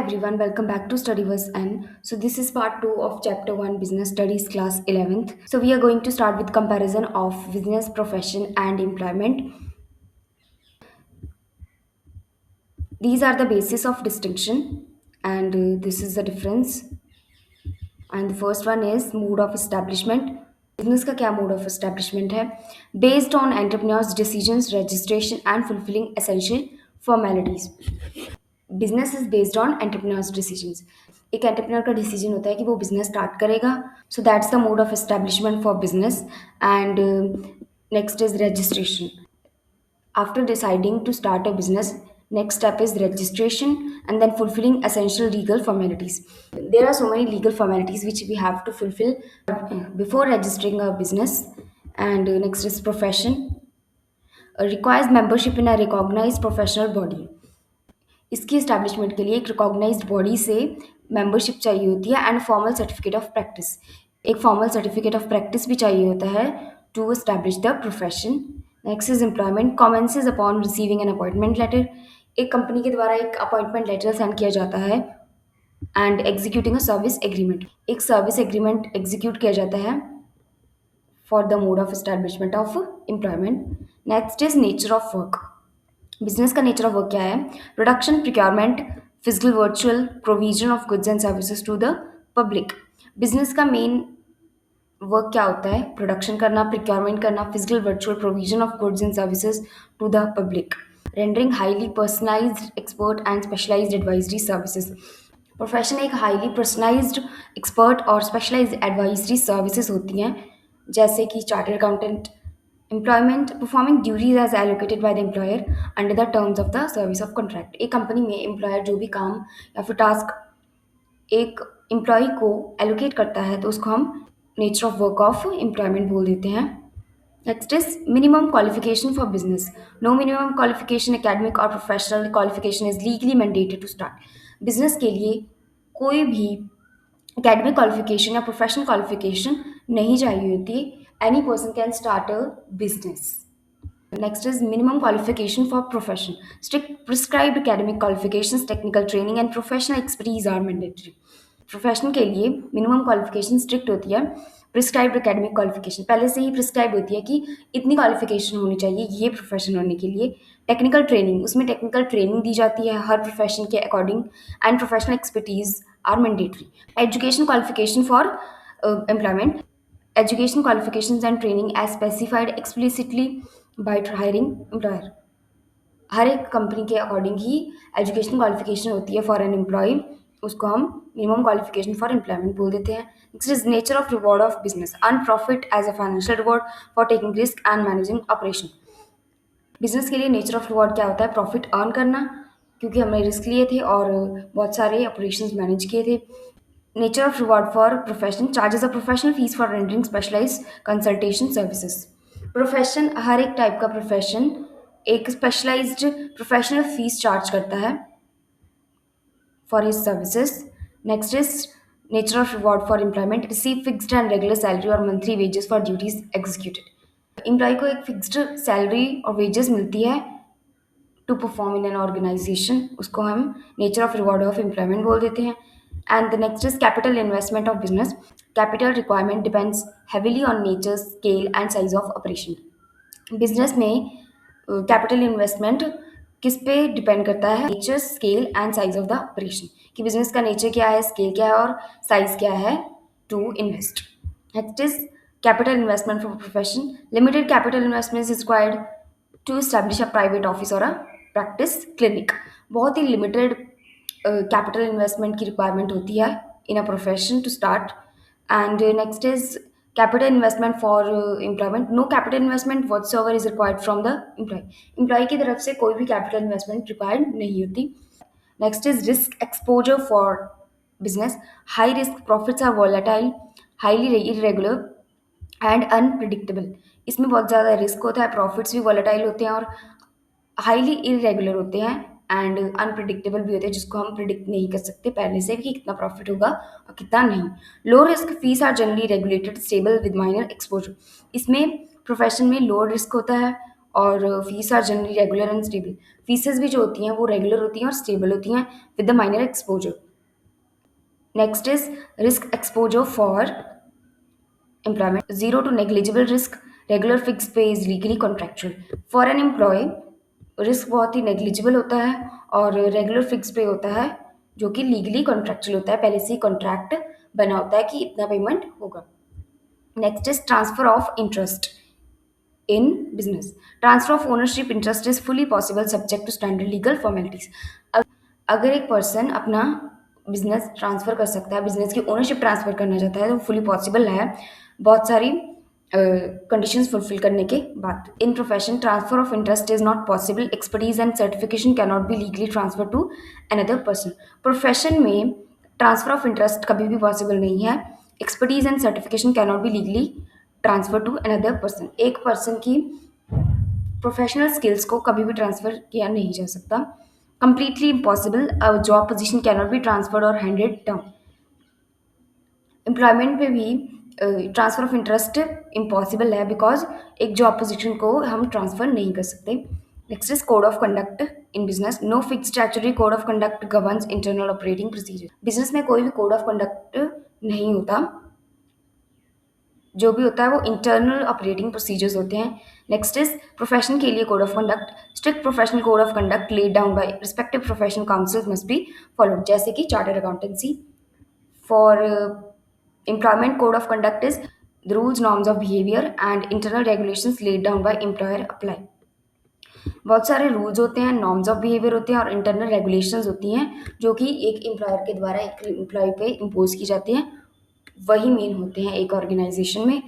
everyone, welcome back to Studyverse N. So this is part 2 of chapter 1 Business Studies class 11th. So we are going to start with comparison of business, profession and employment. These are the basis of distinction and this is the difference. And the first one is mode of establishment. Business का क्या mode of establishment है? Based on entrepreneurs decisions registration and fulfilling essential formalities. Business is based on entrepreneurs decisions. एक entrepreneur का decision होता है कि वो business start करेगा. So that's the mode of establishment for business. And next is registration. After deciding to start a business, next step is registration and then fulfilling essential legal formalities. There are so many legal formalities which we have to fulfill before registering a business. And next is profession. Requires membership in a recognized professional body. इसकी establishment के लिए एक recognised body से membership चाहिए होती है and formal certificate of practice. एक formal certificate of practice भी चाहिए होता है to establish the profession. Next is employment. Commences upon receiving an appointment letter. एक कंपनी के द्वारा एक अपॉइंटमेंट लेटर सेंड किया जाता है. And executing a service agreement. एक सर्विस एग्रीमेंट एग्जीक्यूट किया जाता है for the mode of establishment of employment. Next is nature of work. Business का नेचर ऑफ वर्क क्या है? Production, procurement, physical virtual provision of goods and services to the public. Business का main work क्या होता है? Production करना, procurement करना, physical virtual provision of goods and services to the public. Rendering highly personalised expert and specialised advisory services. Profession एक highly personalised expert और specialised advisory services होती हैं, जैसे कि chartered accountant. Employment. Performing duties as allocated by the employer under the terms of the service of contract. एक company में employer जो भी काम या फिर टास्क एक एम्प्लॉय को एलोकेट करता है तो उसको हम nature of work of employment बोल देते हैं. Next is minimum qualification for business. No minimum qualification academic और professional qualification is legally mandated to start. Business के लिए कोई भी एकेडमिक क्वालिफिकेशन या प्रोफेशनल क्वालिफिकेशन नहीं चाहिए होती. Any person can start a business. Next is minimum qualification for profession. Strict prescribed academic qualifications, technical training and professional expertise are mandatory. Profession के लिए मिनिमम क्वालिफिकेशन स्ट्रिक्ट होती है. Prescribed academic qualification पहले से ही prescribe होती है कि इतनी क्वालिफिकेशन होनी चाहिए ये प्रोफेशन होने के लिए. टेक्निकल ट्रेनिंग, उसमें टेक्निकल ट्रेनिंग दी जाती है हर प्रोफेशन के according. And professional expertise are mandatory. Education qualification for employment. Education qualifications and training as specified explicitly by hiring employer. हर एक कंपनी के अकॉर्डिंग ही एजुकेशन क्वालिफिकेशन होती है फॉर एन एम्प्लॉय. उसको हम मिनिमम क्वालिफिकेशन फॉर एम्प्लॉयमेंट बोल देते हैं. Next is nature of reward of business. Earn profit as a financial reward for taking risk and managing operation. Business के लिए नेचर ऑफ रिवॉर्ड क्या होता है? प्रॉफिट अर्न करना, क्योंकि हमने रिस्क लिए थे और बहुत सारे ऑपरेशंस मैनेज किए थे. Nature of reward for profession. Charges a professional fees for rendering specialized consultation services. Profession, हर एक टाइप का प्रोफेशन एक स्पेशलाइज्ड प्रोफेशनल फीस चार्ज करता है for his services. Next is nature of reward for employment. Receive fixed and regular salary और monthly wages for duties executed. Employee को एक fixed salary और वेजेस मिलती है to perform in an organisation. उसको हम nature of reward of employment बोल देते हैं. And the next is capital investment of business. Capital requirement depends heavily on nature, scale and size of operation. Business में capital investment किस पे depend करता है? Nature, scale and size of the operation. कि business का nature क्या है, scale क्या है और साइज क्या है to invest. Next is capital investment for profession. Limited capital investment is required to establish a private office और अ प्रैक्टिस क्लिनिक. बहुत ही लिमिटेड कैपिटल इन्वेस्टमेंट की रिक्वायरमेंट होती है in a profession to start. And next is capital investment for employment. No capital investment whatsoever is required from the employ. Employ की तरफ से कोई भी कैपिटल इन्वेस्टमेंट रिक्वायर्ड नहीं होती. Next is risk exposure for business. High risk profits are volatile, highly irregular and unpredictable. इसमें बहुत ज़्यादा रिस्क होता है, प्रॉफिट्स भी वॉलेटाइल होते हैं और हाईली इरेगुलर होते हैं एंड अनप्रिडिक्टेबल भी होते हैं, जिसको हम प्रिडिक्ट नहीं कर सकते पहले से कि कितना प्रॉफिट होगा और कितना नहीं. Low risk fees are generally regulated stable with minor exposure. इसमें प्रोफेशन में लो रिस्क होता है और fees are generally regular and stable. Fees भी जो होती हैं वो रेगुलर होती हैं और स्टेबल होती हैं with the minor exposure. Next is risk exposure for employment. Zero to negligible risk. Regular fixed pay is legally contractual. For an employee risk बहुत ही नेग्लिजिबल होता है और रेगुलर फिक्स पे होता है जो कि लीगली कॉन्ट्रेक्चुअल होता है, पहले से ही कॉन्ट्रैक्ट बना होता है कि इतना पेमेंट होगा। Next is transfer of interest in business. Transfer of ownership interest is fully possible subject to standard legal formalities. अगर एक पर्सन अपना बिजनेस ट्रांसफर कर सकता है, बिजनेस की ओनरशिप ट्रांसफर करना चाहता है तो फुली पॉसिबल है बहुत सारी कंडीशंस फुलफिल करने के बाद। In profession transfer of interest is not possible. Expertise and certification can not be legally transfer to another person. Profession में ट्रांसफर ऑफ इंटरेस्ट कभी भी पॉसिबल नहीं है। Expertise and certification can not be legally transfer to another person. एक person की professional skills को कभी भी ट्रांसफर किया नहीं जा सकता। Completely impossible. Job position can not be transferred और हैंडेड डाउन। एम्प्लॉयमेंट में भी ट्रांसफर ऑफ इंटरेस्ट इम्पॉसिबल है बिकॉज एक जॉब पोजीशन को हम ट्रांसफर नहीं कर सकते। Next is code of conduct in business. No fix statutory code of conduct governs internal operating procedure. Business में कोई भी कोड ऑफ कंडक्ट नहीं होता, जो भी होता है वो इंटरनल ऑपरेटिंग प्रोसीजर्स होते हैं। नेक्स्ट इज प्रोफेशन के लिए code of conduct. Strict professional code of conduct laid down by respective professional councils must be followed, जैसे कि chartered accountancy. For employment code of conduct is the rules norms of behavior and internal regulations laid down by employer apply। बहुत सारे rules होते हैं, norms of behaviour होते हैं और internal regulations होती हैं जो कि एक एम्प्लॉयर के द्वारा एक एम्प्लॉय पे इम्पोज की जाती हैं। वही मेन होते हैं एक ऑर्गेनाइजेशन में,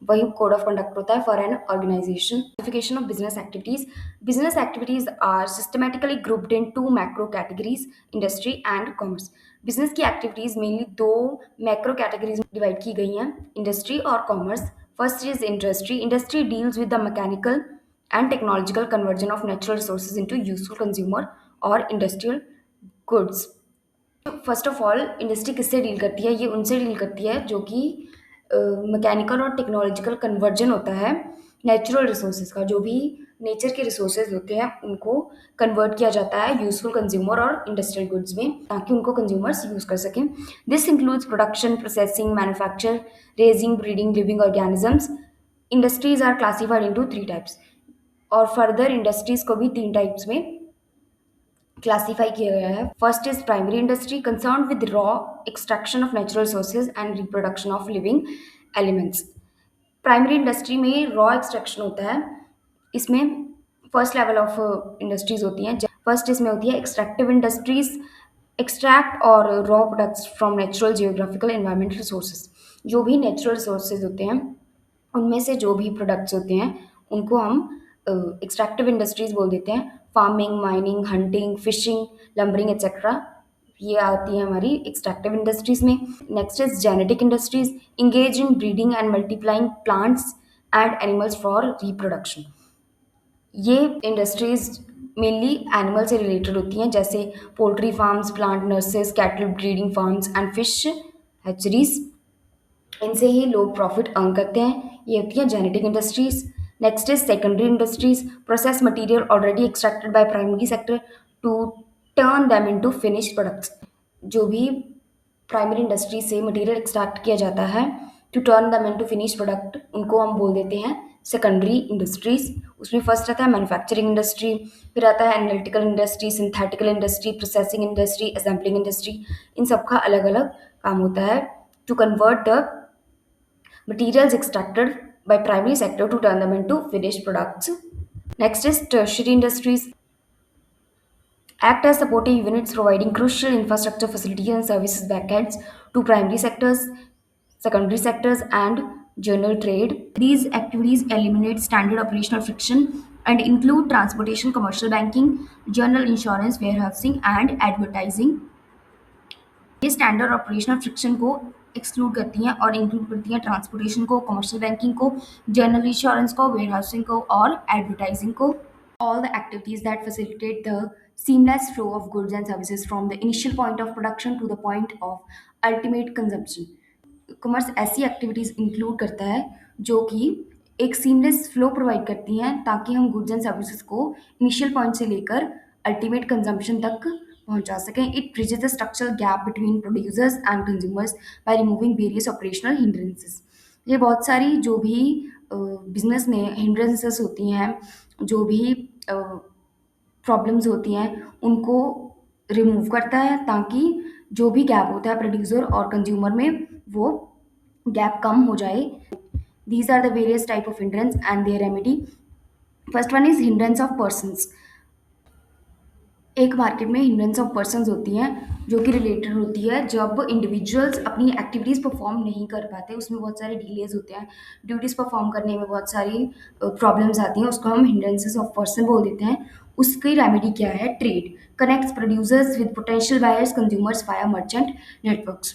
वही कोड ऑफ कंडक्ट होता है for an organisation. Classification of business activities. Business activities are systematically grouped in two macro categories, industry and commerce. Business की एक्टिविटीज मेनली दो मैक्रो कैटेगरीज में डिवाइड की गई हैं, इंडस्ट्री और commerce. First is industry. Industry deals with the mechanical and technological conversion of natural resources into useful consumer और industrial goods. First of all industry किससे deal करती है? ये उनसे डील करती है जो कि मैकेनिकल और टेक्नोलॉजिकल कन्वर्जन होता है नेचुरल रिसोर्सेज का। जो भी नेचर के रिसोर्सेज होते हैं उनको कन्वर्ट किया जाता है यूजफुल कंज्यूमर और इंडस्ट्रियल गुड्स में ताकि उनको कंज्यूमर्स यूज कर सकें। This includes production, processing, manufacture, raising, breeding living organisms. Industries are classified into 3 types और फर्दर इंडस्ट्रीज को भी 3 टाइप्स में क्लासीफाई किया गया है। First is primary industry, concern with raw extraction of natural resources and reproduction of living elements. Primary industry में raw extraction होता है। इसमें फर्स्ट लेवल ऑफ इंडस्ट्रीज होती हैं। फर्स्ट इसमें होती है एक्सट्रैक्टिव इंडस्ट्रीज, एक्सट्रैक्ट और raw products from natural geographical environmental resources. जो भी नेचुरल रिसोर्सेज होते हैं उनमें से जो भी प्रोडक्ट्स होते हैं उनको हम एक्सट्रैक्टिव इंडस्ट्रीज बोल देते हैं। Farming, mining, hunting, fishing, lumbering etcetera ये आती है हमारी एक्सट्रैक्टिव इंडस्ट्रीज में। Next is genetic industries, engage in breeding and multiplying plants and animals for reproduction. ये इंडस्ट्रीज मेनली एनिमल से रिलेटेड होती हैं जैसे poultry farms, plant nurses, cattle breeding farms and fish hatcheries. इनसे ही लोग प्रॉफिट अर्न करते हैं। ये होती है genetic industries. Next is secondary industries, process material already extracted by primary sector to turn them into finished products. जो भी primary industry से मटेरियल एक्सट्रैक्ट किया जाता है to turn them into finished product, उनको हम बोल देते हैं सेकेंडरी इंडस्ट्रीज। उसमें फर्स्ट आता है मैन्युफैक्चरिंग इंडस्ट्री, फिर आता है analytical industry, synthetical industry, processing industry, assembling industry. इन सबका अलग अलग काम होता है to convert the materials extracted by primary sector to turn them into finished products. Next is tertiary industries, act as supportive units providing crucial infrastructure facilities and services backends to primary sectors, secondary sectors and general trade. These activities eliminate standard operational friction and include transportation, commercial banking, general insurance, warehousing and advertising. ये standard operational friction को exclude करती हैं और include करती हैं transportation को, commercial banking को, general insurance को, वेयरहाउसिंग को और एडवर्टाइजिंग को। All the activities that facilitate the seamless flow of goods and services from the initial point of production to the point of ultimate consumption। Commerce ऐसी activities include करता है जो कि एक सीमलेस फ्लो प्रोवाइड करती हैं ताकि हम गुड्स एंड सर्विसेज को इनिशियल पॉइंट से लेकर अल्टीमेट कंजम्पशन तक पहुंचा सकें. It bridges the structural gap between producers and consumers by removing various operational hindrances. ये बहुत सारी जो भी बिजनेस में हिंड्रेंसेस होती हैं, जो भी प्रॉब्लम्स होती हैं, उनको रिमूव करता है ताकि जो भी गैप होता है प्रोड्यूसर और कंज्यूमर में, वो गैप कम हो जाए. These are the various type of hindrance and their remedy. First one is hindrance of persons. एक मार्केट में हिंड्रेंस ऑफ पर्सन्स होती हैं जो कि रिलेटेड होती है जब इंडिविजुअल्स अपनी एक्टिविटीज़ परफॉर्म नहीं कर पाते, उसमें बहुत सारे डिलेज होते हैं, ड्यूटीज़ परफॉर्म करने में बहुत सारी प्रॉब्लम्स आती हैं, उसको हम हिंड्रेंसेस ऑफ पर्सन बोल देते हैं. उसकी रेमेडी क्या है? Trade connects producers with potential buyers consumers via merchant networks.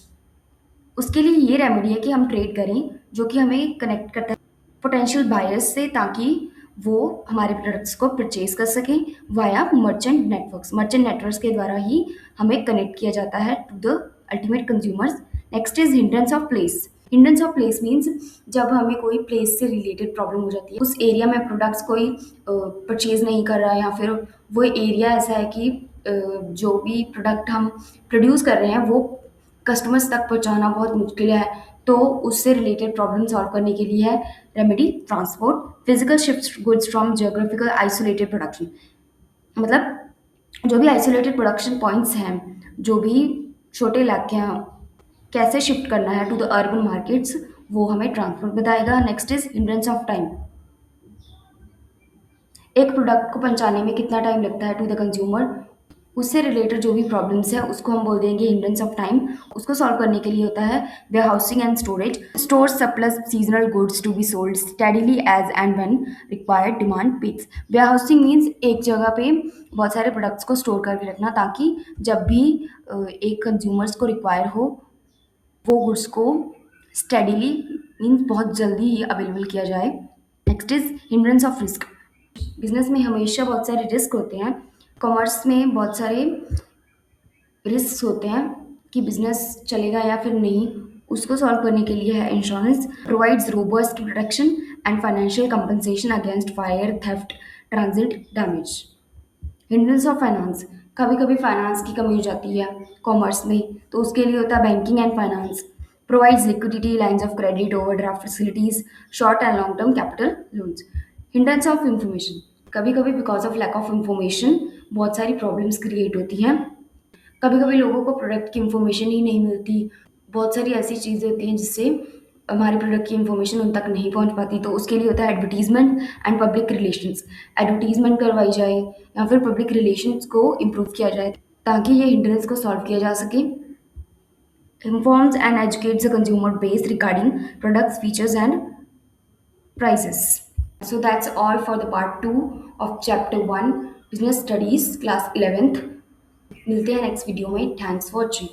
उसके लिए ये रेमेडी है कि हम ट्रेड करें, जो कि हमें कनेक्ट करता है पोटेंशियल बायर्स से, ताकि वो हमारे प्रोडक्ट्स को परचेज कर सकें via merchant networks. Merchant networks के द्वारा ही हमें कनेक्ट किया जाता है to the ultimate consumers. Next is hindrance of place. Hindrance of place means जब हमें कोई प्लेस से रिलेटेड प्रॉब्लम हो जाती है, उस एरिया में प्रोडक्ट्स कोई परचेज नहीं कर रहा है, या फिर वो एरिया ऐसा है कि जो भी प्रोडक्ट हम प्रोड्यूस कर रहे हैं वो कस्टमर्स तक पहुंचाना बहुत मुश्किल है, तो उससे रिलेटेड प्रॉब्लम सॉल्व करने के लिए है remedy transport. Physical shift goods from geographical isolated production. मतलब जो भी आइसोलेटेड प्रोडक्शन पॉइंट्स हैं, जो भी छोटे इलाके हैं, कैसे शिफ्ट करना है टू द अर्बन मार्केट्स, वो हमें ट्रांसपोर्ट बताएगा. Next is hindrance of time. एक प्रोडक्ट को पहुंचाने में कितना टाइम लगता है टू द कंज्यूमर, उससे रिलेटेड जो भी प्रॉब्लम्स है उसको हम बोल देंगे हिंड्रेंस ऑफ टाइम. उसको सॉल्व करने के लिए होता है warehousing and storage. Store surplus seasonal goods to be sold steadily as and when required demand peaks. Warehousing means एक जगह पे बहुत सारे प्रोडक्ट्स को स्टोर करके रखना, ताकि जब भी एक कंज्यूमर्स को रिक्वायर हो, वो गुड्स को स्टेडीली मीन्स बहुत जल्दी ही अवेलेबल किया जाए. Next is hindrance of risk. Business में हमेशा बहुत सारे रिस्क होते हैं. कॉमर्स में बहुत सारे रिस्क होते हैं कि बिजनेस चलेगा या फिर नहीं. उसको सॉल्व करने के लिए है insurance. Provides robust protection and financial compensation against fire, theft, transit damage. Hindrance of finance. कभी कभी फाइनेंस की कमी हो जाती है कॉमर्स में, तो उसके लिए होता है banking and finance. Provides liquidity, lines of credit, overdraft facilities, short and long term capital loans. Hindrance of information. कभी कभी because of lack of information बहुत सारी प्रॉब्लम्स क्रिएट होती हैं. कभी कभी लोगों को प्रोडक्ट की इंफॉर्मेशन ही नहीं मिलती. बहुत सारी ऐसी चीज़ें होती हैं जिससे हमारे प्रोडक्ट की इंफॉर्मेशन उन तक नहीं पहुंच पाती, तो उसके लिए होता है advertisement and public relations. Advertisement करवाई जाए या फिर पब्लिक रिलेशंस को इम्प्रूव किया जाए, ताकि ये हिंड्रेंस को सॉल्व किया जा सके. informs and educates the consumer base regarding products, features, and prices. So that's all for the part 2 of chapter 1 business studies class 11th. मिलते हैं नेक्स्ट वीडियो में. Thanks for watching.